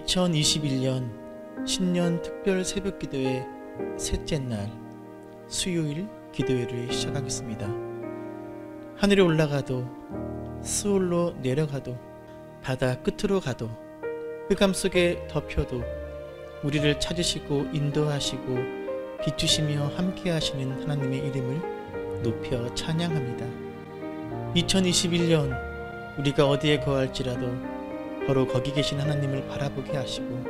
2021년 신년 특별 새벽 기도회 셋째 날 수요일 기도회를 시작하겠습니다. 하늘에 올라가도 스올로 내려가도 바다 끝으로 가도 흑암 속에 덮여도 우리를 찾으시고 인도하시고 비추시며 함께 하시는 하나님의 이름을 높여 찬양합니다. 2021년 우리가 어디에 거할지라도 바로 거기 계신 하나님을 바라보게 하시고,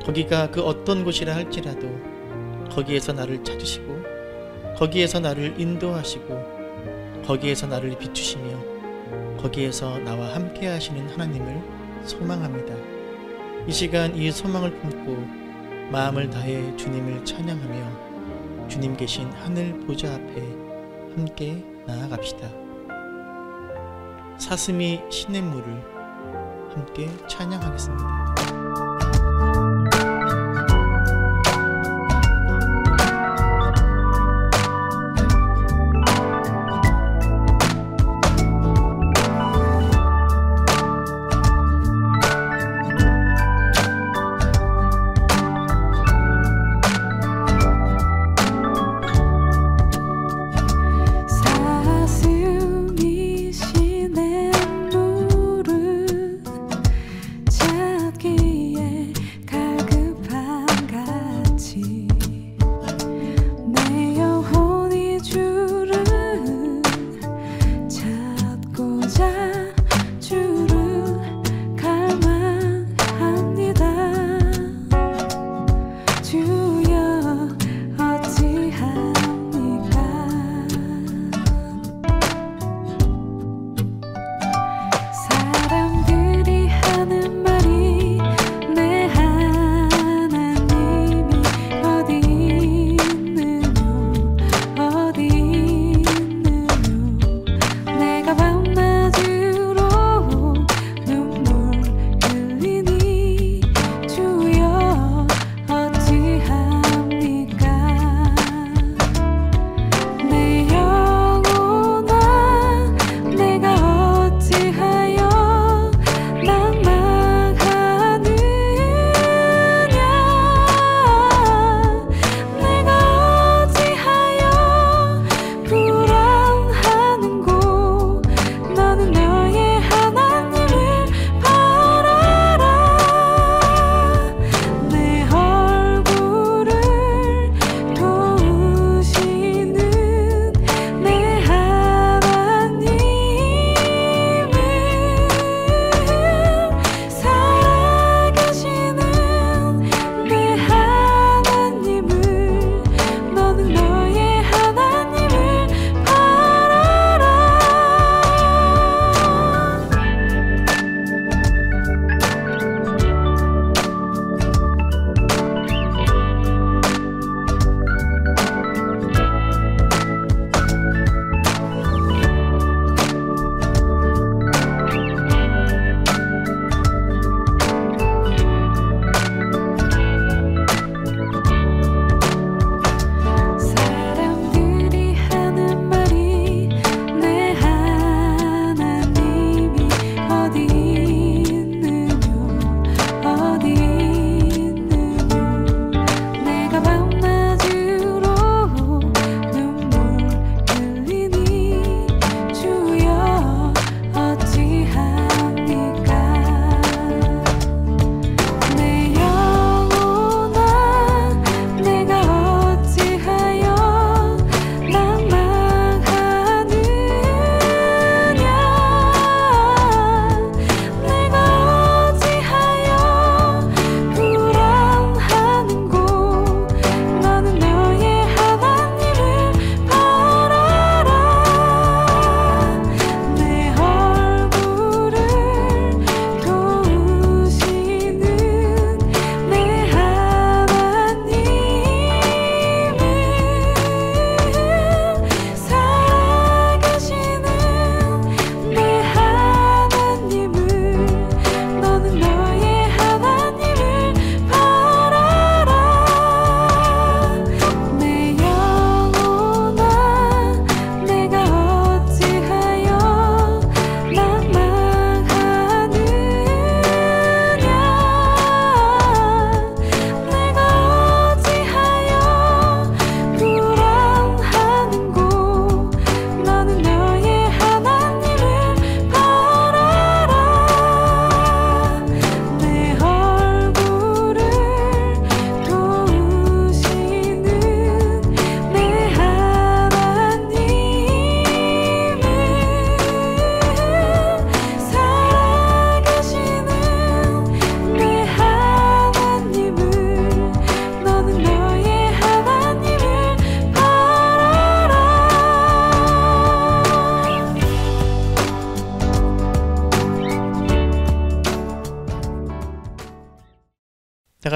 거기가 그 어떤 곳이라 할지라도 거기에서 나를 찾으시고 거기에서 나를 인도하시고 거기에서 나를 비추시며 거기에서 나와 함께 하시는 하나님을 소망합니다. 이 시간 이 소망을 품고 마음을 다해 주님을 찬양하며 주님 계신 하늘 보좌 앞에 함께 나아갑시다. 사슴이 시냇물을 함께 찬양하겠습니다. 사슴이 시냇물을 찾게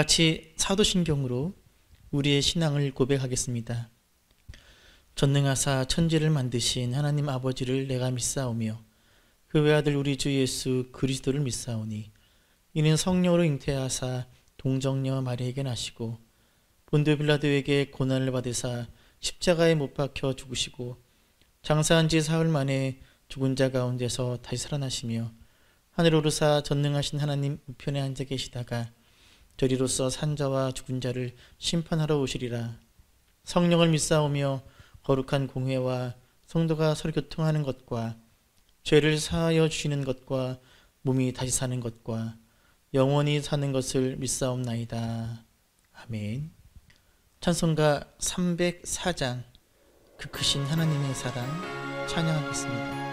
같이 사도신경으로 우리의 신앙을 고백하겠습니다. 전능하사 천지를 만드신 하나님 아버지를 내가 믿사오며 그 외아들 우리 주 예수 그리스도를 믿사오니 이는 성령으로 잉태하사 동정녀 마리아에게 나시고 본디오 빌라도에게 고난을 받으사 십자가에 못 박혀 죽으시고 장사한 지 사흘 만에 죽은 자 가운데서 다시 살아나시며 하늘 오르사 전능하신 하나님 우편에 앉아 계시다가 저리로서 산자와 죽은 자를 심판하러 오시리라. 성령을 믿사오며 거룩한 공회와 성도가 서로 교통하는 것과 죄를 사하여 주시는 것과 몸이 다시 사는 것과 영원히 사는 것을 믿사옵나이다. 아멘. 찬송가 304장 그 크신 하나님의 사랑 찬양하겠습니다.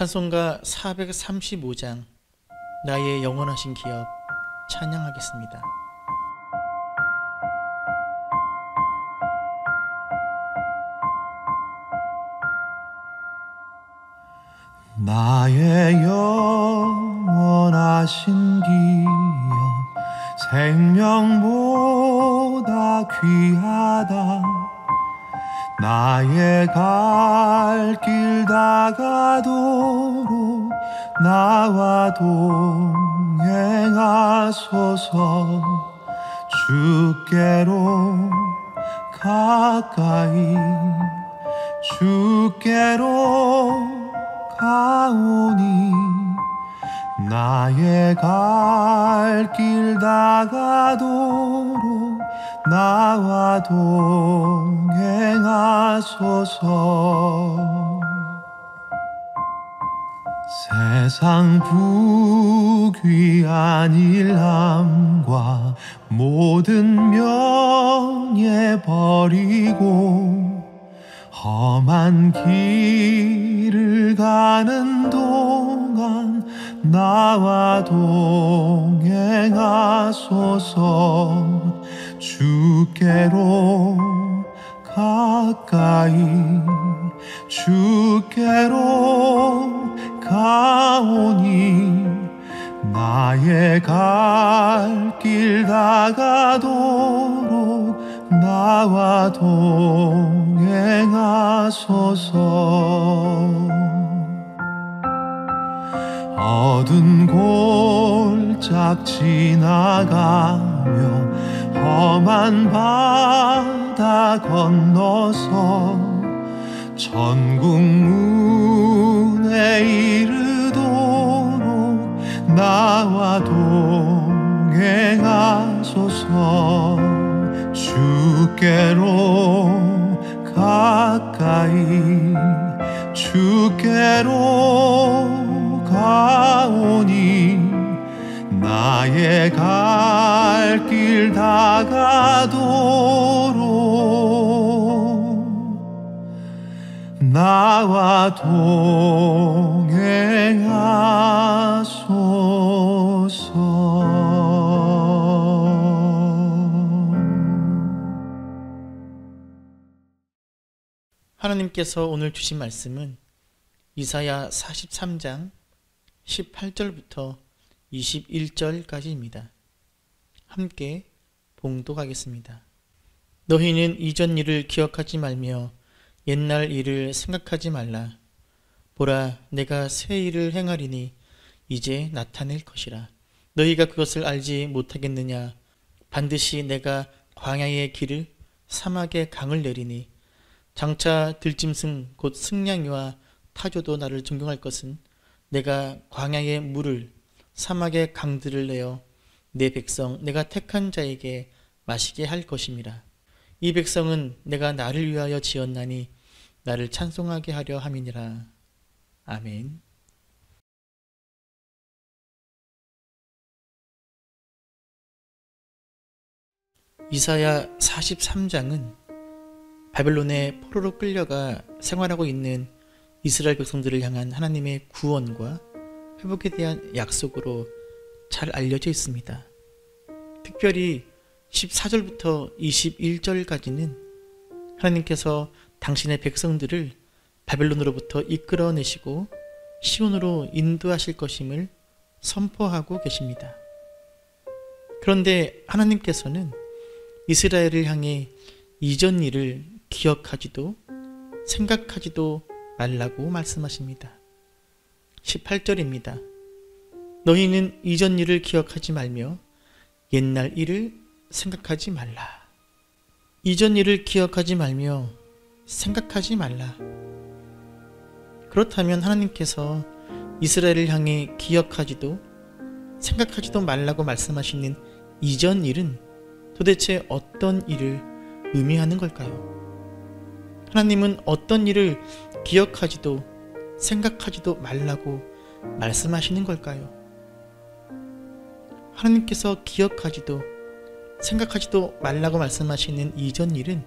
찬송가 435장 나의 영원하신 기업 찬양하겠습니다. 나의 영원하신 기업 생명보다 귀하다. 나의 갈 길 다가도록 나와 동행하소서. 주께로 가까이 주께로 가오니 나의 갈 길 다가도록 나와 동행하소서. 세상 부귀한 일함과 모든 명예 버리고 험한 길을 가는 동안 나와 동행하소서. 주께로 가까이 주께로 가오니 나의 갈 길 다가도록 나와 동행하소서. 어두운 골짝 지나가며 험한 바다 건너서 천국 문에 이르도록 나와 동행하소서. 주께로 가까이 주께로 가오니 나의 갈 길 다가도록 나와 동행하소서. 하나님께서 오늘 주신 말씀은 이사야 43장 18절부터 21절까지입니다. 함께 봉독하겠습니다. 너희는 이전 일을 기억하지 말며 옛날 일을 생각하지 말라. 보라, 내가 새 일을 행하리니 이제 나타낼 것이라. 너희가 그것을 알지 못하겠느냐? 반드시 내가 광야의 길을 사막의 강을 내리니 장차 들짐승 곧 승냥이와 타조도 나를 존경할 것은 내가 광야의 물을 사막의 강들을 내어 내 백성 내가 택한 자에게 마시게 할 것임이라. 이 백성은 내가 나를 위하여 지었나니 나를 찬송하게 하려 함이니라. 아멘. 이사야 43장은 바벨론의 포로로 끌려가 생활하고 있는 이스라엘 백성들을 향한 하나님의 구원과 회복에 대한 약속으로 잘 알려져 있습니다. 특별히 14절부터 21절까지는 하나님께서 당신의 백성들을 바벨론으로부터 이끌어내시고 시온으로 인도하실 것임을 선포하고 계십니다. 그런데 하나님께서는 이스라엘을 향해 이전 일을 기억하지도 생각하지도 말라고 말씀하십니다. 18절입니다. 너희는 이전 일을 기억하지 말며 옛날 일을 생각하지 말라. 이전 일을 기억하지 말며 생각하지 말라. 그렇다면 하나님께서 이스라엘을 향해 기억하지도 생각하지도 말라고 말씀하시는 이전 일은 도대체 어떤 일을 의미하는 걸까요? 하나님은 어떤 일을 기억하지도 생각하지도 말라고 말씀하시는 걸까요? 하나님께서 기억하지도 생각하지도 말라고 말씀하시는 이전 일은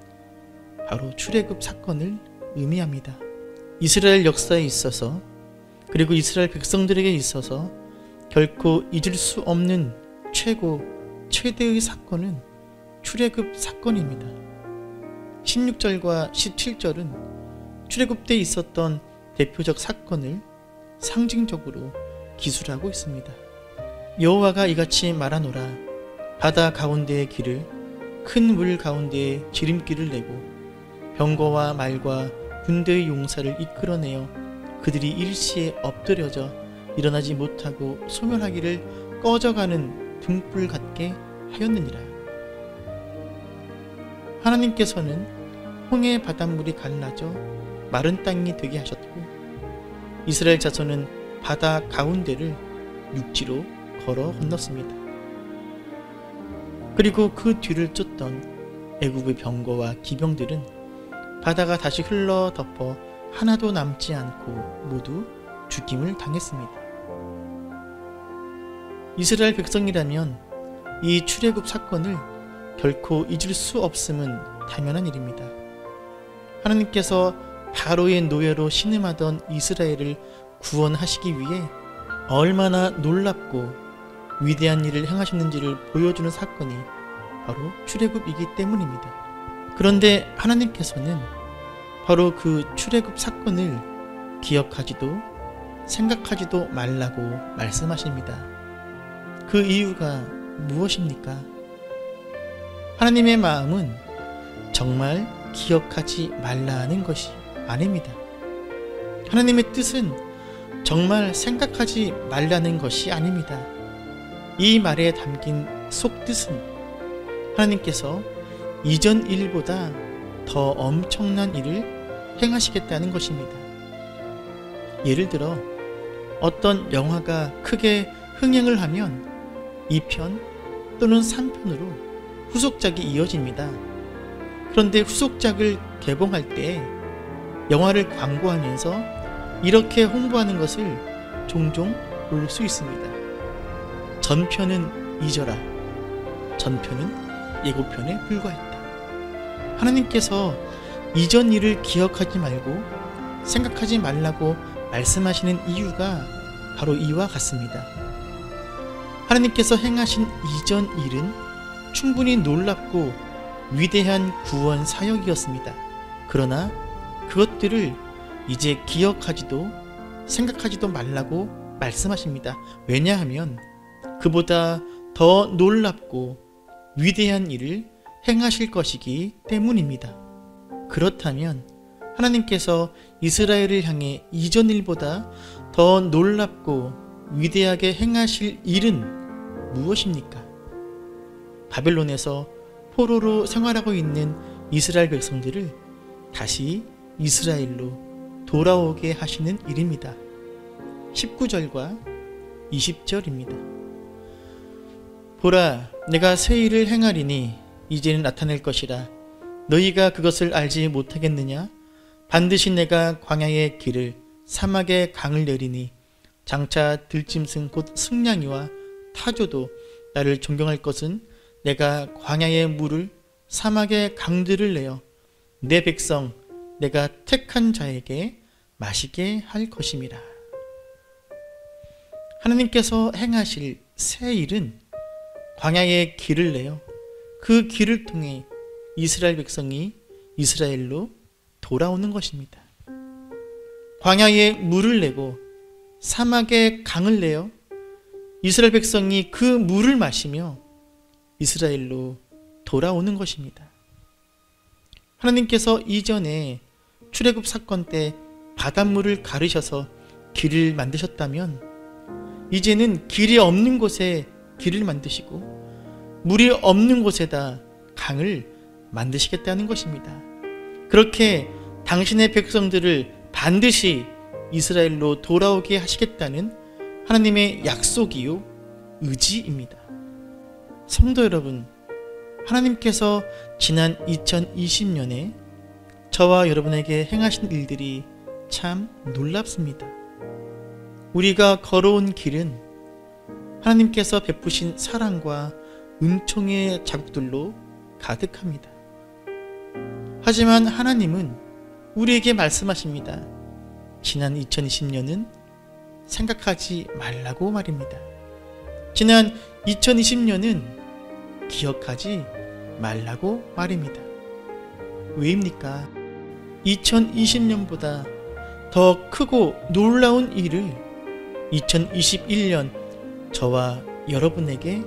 바로 출애굽 사건을 의미합니다. 이스라엘 역사에 있어서 그리고 이스라엘 백성들에게 있어서 결코 잊을 수 없는 최대의 사건은 출애굽 사건입니다. 16절과 17절은 출애굽 때 있었던 대표적 사건을 상징적으로 기술하고 있습니다. 여호와가 이같이 말하노라. 바다 가운데의 길을 큰 물 가운데에 지름길을 내고 병거와 말과 군대의 용사를 이끌어내어 그들이 일시에 엎드려져 일어나지 못하고 소멸하기를 꺼져가는 등불 같게 하였느니라. 하나님께서는 홍해 바닷물이 갈라져 마른 땅이 되게 하셨고 이스라엘 자손은 바다 가운데를 육지로 걸어 건넜습니다. 그리고 그 뒤를 쫓던 애굽의 병거와 기병들은 바다가 다시 흘러 덮어 하나도 남지 않고 모두 죽임을 당했습니다. 이스라엘 백성이라면 이 출애굽 사건을 결코 잊을 수 없음은 당연한 일입니다. 하나님께서 바로의 노예로 신음하던 이스라엘을 구원하시기 위해 얼마나 놀랍고 위대한 일을 행하셨는지를 보여주는 사건이 바로 출애굽이기 때문입니다. 그런데 하나님께서는 바로 그 출애굽 사건을 기억하지도 생각하지도 말라고 말씀하십니다. 그 이유가 무엇입니까? 하나님의 마음은 정말 기억하지 말라는 것이 아닙니다. 하나님의 뜻은 정말 생각하지 말라는 것이 아닙니다. 이 말에 담긴 속뜻은 하나님께서 이전 일보다 더 엄청난 일을 행하시겠다는 것입니다. 예를 들어 어떤 영화가 크게 흥행을 하면 2편 또는 3편으로 후속작이 이어집니다. 그런데 후속작을 개봉할 때 영화를 광고하면서 이렇게 홍보하는 것을 종종 볼 수 있습니다. 전편은 잊어라. 전편은 예고편에 불과했다. 하나님께서 이전 일을 기억하지 말고 생각하지 말라고 말씀하시는 이유가 바로 이와 같습니다. 하나님께서 행하신 이전 일은 충분히 놀랍고 위대한 구원 사역이었습니다. 그러나 그것들을 이제 기억하지도 생각하지도 말라고 말씀하십니다. 왜냐하면 그보다 더 놀랍고 위대한 일을 행하실 것이기 때문입니다. 그렇다면 하나님께서 이스라엘을 향해 이전 일보다 더 놀랍고 위대하게 행하실 일은 무엇입니까? 바벨론에서 포로로 생활하고 있는 이스라엘 백성들을 다시 이스라엘로 돌아오게 하시는 일입니다. 19절과 20절입니다. 보라, 내가 새 일을 행하리니 이제는 나타낼 것이라. 너희가 그것을 알지 못하겠느냐? 반드시 내가 광야의 길을 사막의 강을 내리니 장차 들짐승 곧 승냥이와 타조도 나를 존경할 것은 내가 광야의 물을 사막의 강들을 내어 내 백성 내가 택한 자에게 마시게 할 것임이라. 하나님께서 행하실 새 일은 광야의 길을 내어 그 길을 통해 이스라엘 백성이 이스라엘로 돌아오는 것입니다. 광야에 물을 내고 사막에 강을 내어 이스라엘 백성이 그 물을 마시며 이스라엘로 돌아오는 것입니다. 하나님께서 이전에 출애굽 사건 때 바닷물을 가르셔서 길을 만드셨다면 이제는 길이 없는 곳에 길을 만드시고 물이 없는 곳에다 강을 만드시겠다는 것입니다. 그렇게 당신의 백성들을 반드시 이스라엘로 돌아오게 하시겠다는 하나님의 약속이요 의지입니다. 성도 여러분, 하나님께서 지난 2020년에 저와 여러분에게 행하신 일들이 참 놀랍습니다. 우리가 걸어온 길은 하나님께서 베푸신 사랑과 은총의 자국들로 가득합니다. 하지만 하나님은 우리에게 말씀하십니다. 지난 2020년은 생각하지 말라고 말입니다. 지난 2020년은 기억하지 말라고 말입니다. 왜입니까? 2020년보다 더 크고 놀라운 일을 2021년 저와 여러분에게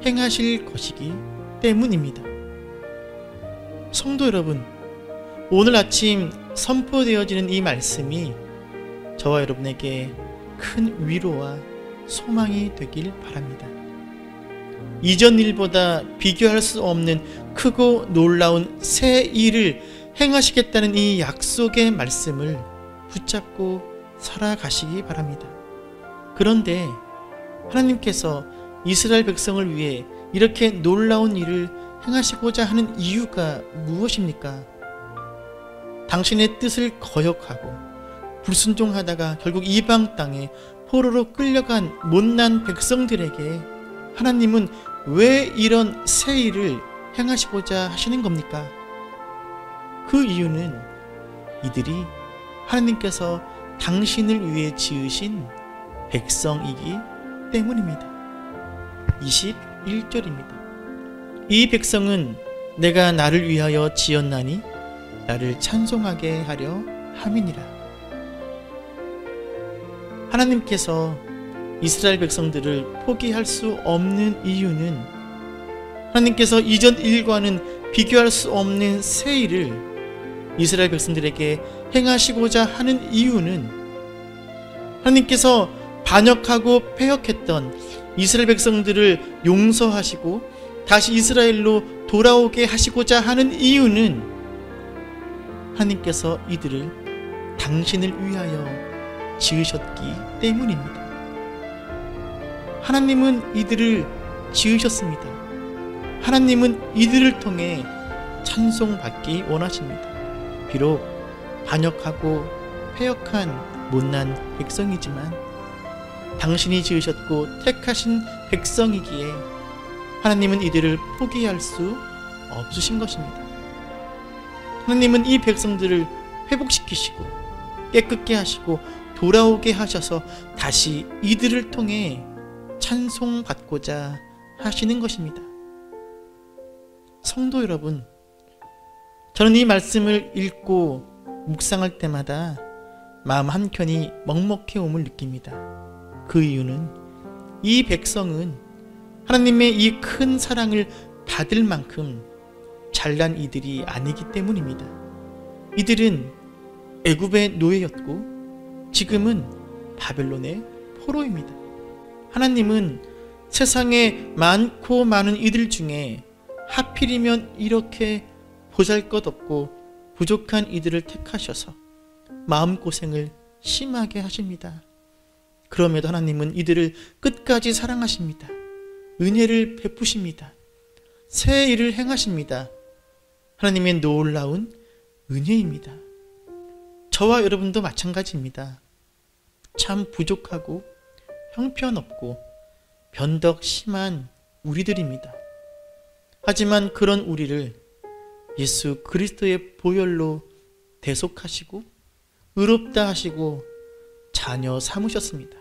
행하실 것이기 때문입니다. 성도 여러분, 오늘 아침 선포되어지는 이 말씀이 저와 여러분에게 큰 위로와 소망이 되길 바랍니다. 이전 일보다 비교할 수 없는 크고 놀라운 새 일을 행하시겠다는 이 약속의 말씀을 붙잡고 살아가시기 바랍니다. 그런데 하나님께서 이스라엘 백성을 위해 이렇게 놀라운 일을 행하시고자 하는 이유가 무엇입니까? 당신의 뜻을 거역하고 불순종하다가 결국 이방 땅에 포로로 끌려간 못난 백성들에게 하나님은 왜 이런 새 일을 행하시고자 하시는 겁니까? 그 이유는 이들이 하나님께서 당신을 위해 지으신 백성이기 때문입니다. 21절입니다. 이 백성은 내가 나를 위하여 지었나니 나를 찬송하게 하려 함이니라. 하나님께서 이스라엘 백성들을 포기할 수 없는 이유는 하나님께서 이전 일과는 비교할 수 없는 새 일을 이스라엘 백성들에게 행하시고자 하는 이유는 하나님께서 반역하고 패역했던 이스라엘 백성들을 용서하시고 다시 이스라엘로 돌아오게 하시고자 하는 이유는 하나님께서 이들을 당신을 위하여 지으셨기 때문입니다. 하나님은 이들을 지으셨습니다. 하나님은 이들을 통해 찬송받기 원하십니다. 비록 반역하고 패역한 못난 백성이지만 당신이 지으셨고 택하신 백성이기에 하나님은 이들을 포기할 수 없으신 것입니다. 하나님은 이 백성들을 회복시키시고 깨끗게 하시고 돌아오게 하셔서 다시 이들을 통해 찬송받고자 하시는 것입니다. 성도 여러분, 저는 이 말씀을 읽고 묵상할 때마다 마음 한켠이 먹먹해옴을 느낍니다. 그 이유는 이 백성은 하나님의 이 큰 사랑을 받을 만큼 잘난 이들이 아니기 때문입니다. 이들은 애굽의 노예였고 지금은 바벨론의 포로입니다. 하나님은 세상에 많고 많은 이들 중에 하필이면 이렇게 보잘것없고 부족한 이들을 택하셔서 마음고생을 심하게 하십니다. 그럼에도 하나님은 이들을 끝까지 사랑하십니다. 은혜를 베푸십니다. 새 일을 행하십니다. 하나님의 놀라운 은혜입니다. 저와 여러분도 마찬가지입니다. 참 부족하고 형편없고 변덕 심한 우리들입니다. 하지만 그런 우리를 예수 그리스도의 보혈로 대속하시고 의롭다 하시고 자녀 삼으셨습니다.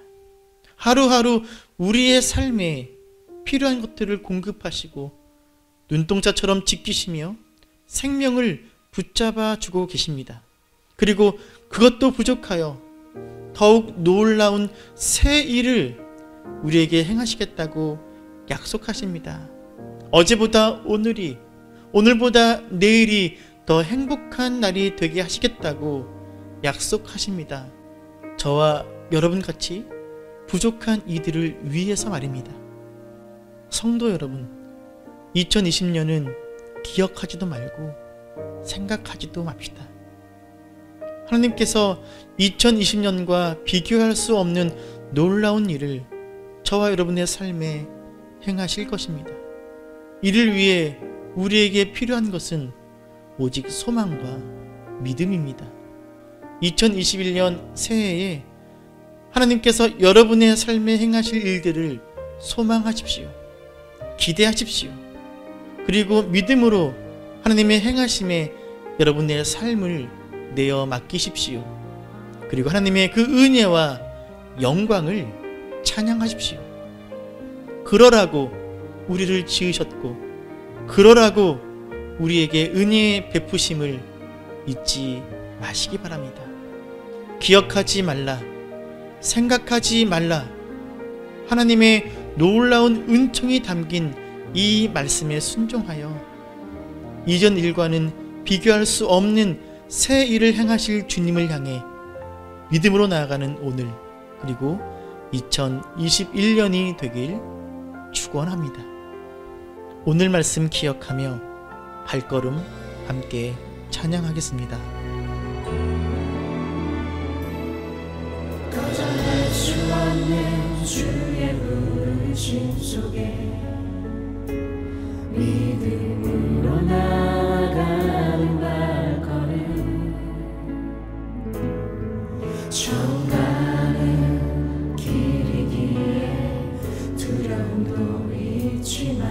하루하루 우리의 삶에 필요한 것들을 공급하시고 눈동자처럼 지키시며 생명을 붙잡아 주고 계십니다. 그리고 그것도 부족하여 더욱 놀라운 새 일을 우리에게 행하시겠다고 약속하십니다. 어제보다 오늘이, 오늘보다 내일이 더 행복한 날이 되게 하시겠다고 약속하십니다. 저와 여러분같이 부족한 이들을 위해서 말입니다. 성도 여러분, 2020년은 기억하지도 말고 생각하지도 맙시다. 하나님께서 2020년과 비교할 수 없는 놀라운 일을 저와 여러분의 삶에 행하실 것입니다. 이를 위해 우리에게 필요한 것은 오직 소망과 믿음입니다. 2021년 새해에 하나님께서 여러분의 삶에 행하실 일들을 소망하십시오. 기대하십시오. 그리고 믿음으로 하나님의 행하심에 여러분의 삶을 내어 맡기십시오. 그리고 하나님의 그 은혜와 영광을 찬양하십시오. 그러라고 우리를 지으셨고 그러라고 우리에게 은혜의 베푸심을 잊지 마시기 바랍니다. 기억하지 말라, 생각하지 말라. 하나님의 놀라운 은총이 담긴 이 말씀에 순종하여 이전 일과는 비교할 수 없는 새 일을 행하실 주님을 향해 믿음으로 나아가는 오늘, 그리고 2021년이 되길 축원합니다. 오늘 말씀 기억하며 발걸음 함께 찬양하겠습니다. 거절할 수 없는 주의 부르심 속에 믿음으로 나아가는 발걸음 처음 가는 길이기에 두려움도 있지만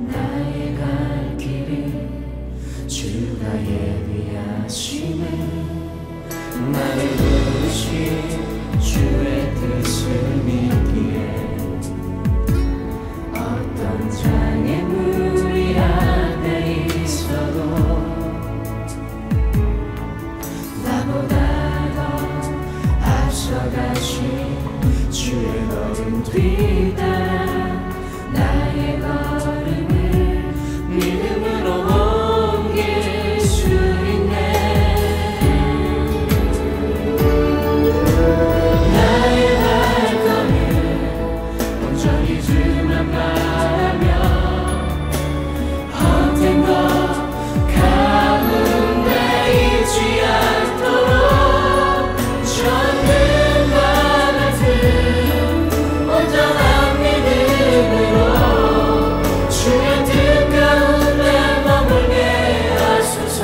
나의 갈 길은 주가 예비하심에 나를 부르신 주의 뜻을 믿기에 어떤 장애물이 앞에 있어도 나보다 더 앞서가신 주의 걸음 뒤따라 나의 걸음을 믿음으로 옮길 수 있네. 나의 발걸음 온전히 주만 바라며 헛된 것 가운데 있지 않도록 전능과 같은 온전한 믿음으로 주의 뜻 가운데 머물게 하소서.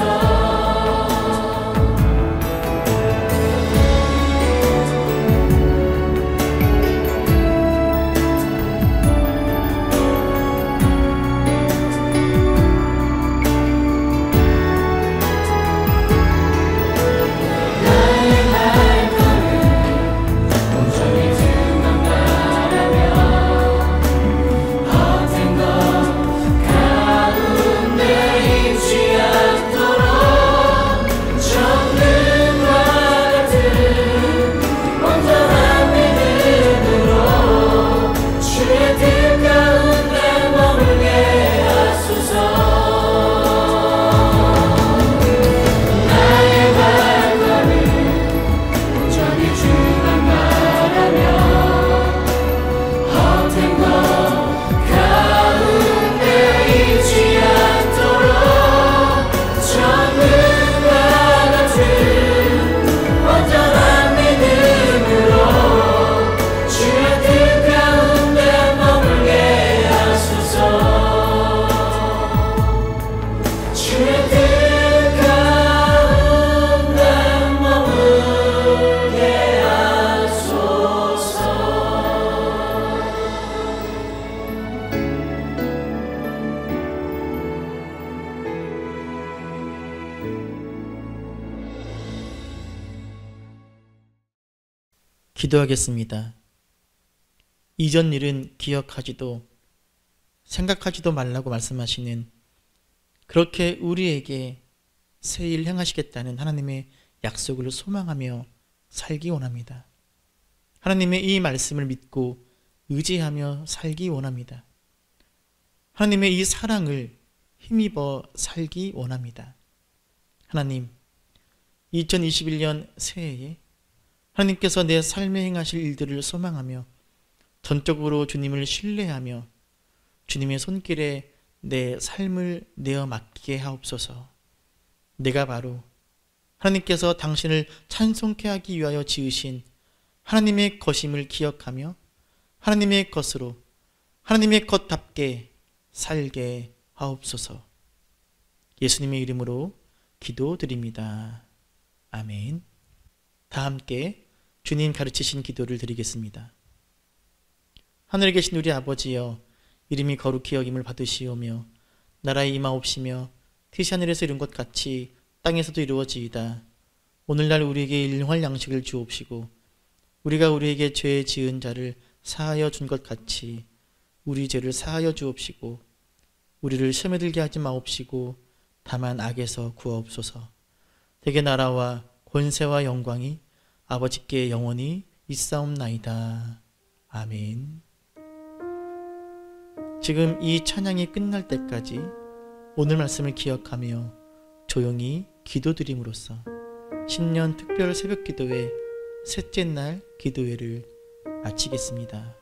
나의 발걸음 온전히 주만 바라며 헛된 것 가운데 있지 않도록 전능과 같은 온전한 믿음으로 주의 뜻 가운데 머물게 하소서. 나의 발걸음 온전히 주만 바라며 헛된 것 가운데 있지 않도록 전능과 같은 온전한 믿음으로 주의 뜻 가운데 머물게 하소서. 주의 뜻 가운데 머물게 하소서. 기도하겠습니다. 이전 일은 기억하지도 생각하지도 말라고 말씀하시는, 그렇게 우리에게 새 일 행하시겠다는 하나님의 약속을 소망하며 살기 원합니다. 하나님의 이 말씀을 믿고 의지하며 살기 원합니다. 하나님의 이 사랑을 힘입어 살기 원합니다. 하나님, 2021년 새해에 하나님께서 내 삶에 행하실 일들을 소망하며 전적으로 주님을 신뢰하며 주님의 손길에 내 삶을 내어 맡기게 하옵소서. 내가 바로 하나님께서 당신을 찬송케 하기 위하여 지으신 하나님의 것임을 기억하며 하나님의 것으로 하나님의 것답게 살게 하옵소서. 예수님의 이름으로 기도드립니다. 아멘. 다 함께 주님 가르치신 기도를 드리겠습니다. 하늘에 계신 우리 아버지여, 이름이 거룩히 여김을 받으시오며 나라의 임하옵시며 뜻이 하늘에서 이룬 것 같이 땅에서도 이루어지이다. 오늘날 우리에게 일용할 양식을 주옵시고 우리가 우리에게 죄 지은 자를 사하여 준 것 같이 우리 죄를 사하여 주옵시고 우리를 시험에 들게 하지 마옵시고 다만 악에서 구하옵소서. 대개 나라와 권세와 영광이 아버지께 영원히 있사옵나이다. 아멘. 지금 이 찬양이 끝날 때까지 오늘 말씀을 기억하며 조용히 기도드림으로써 신년 특별 새벽 기도회 셋째 날 기도회를 마치겠습니다.